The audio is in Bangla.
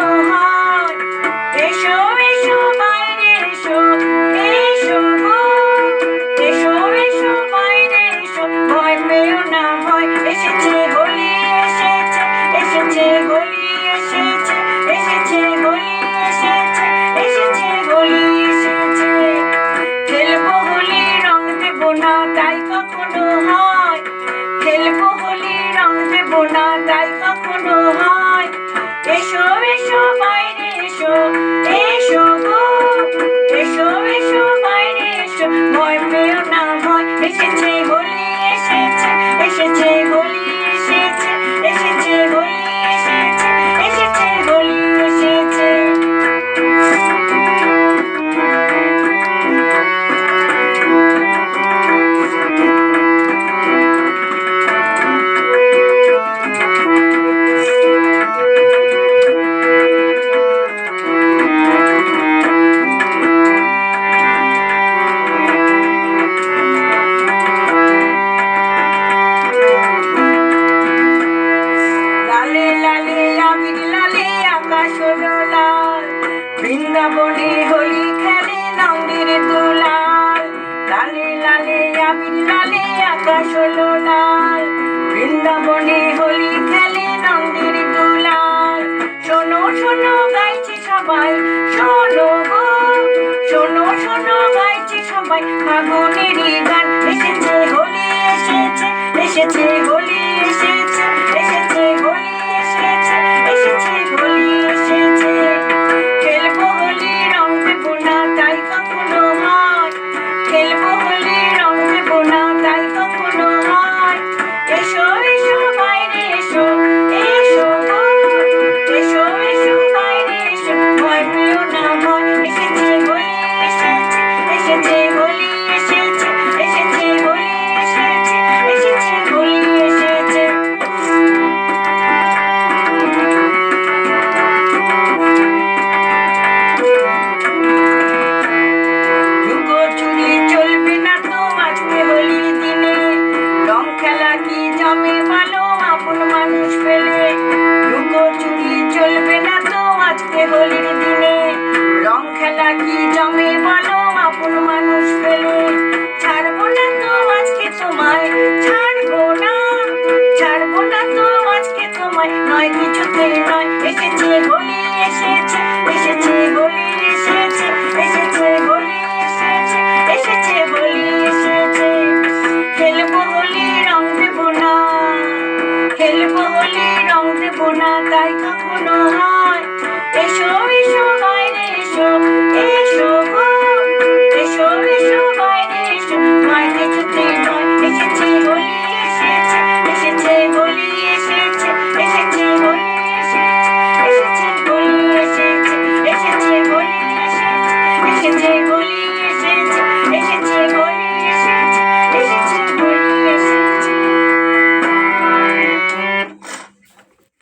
কখনো হয়। এসো এসো বাইরে এসো, এসো গো, এসো এসো বাইরে এসো, ভয় পেও না ভয়। এসেছে হোলি এসেছে, এসেছে হোলি এসেছে, এসেছে হোলি এসেছে, এসেছে হোলি এসেছে। খেলবো হোলি রং দেবো না তাই কখনো হয়, খেলবো হোলি রং দেবো না তাই কখনো হয়। এসো এসো বাইরে এসো, এসো গো, এসো এসো বাইরে এসো, ভয় পেও না ভয়। এসেছে হোলি এসেছে, এসেছে হোলি এসেছে, এসেছে হোলি এসেছে, এসেছে হোলি এসেছে। লালে লালে আবির লালে আকাশ হলো লাল, বৃন্দাবনে হোলি খেলে নন্দের দুলাল। লালে লালে আবির লালে আকাশ হলো লাল, বৃন্দাবনে হোলি খেলে নন্দের দুলাল। শোনো শোনো গাইছে সবাই, শোনো গো, শোনো শোনো গাইছে সবাই ফাগুনেরই গান।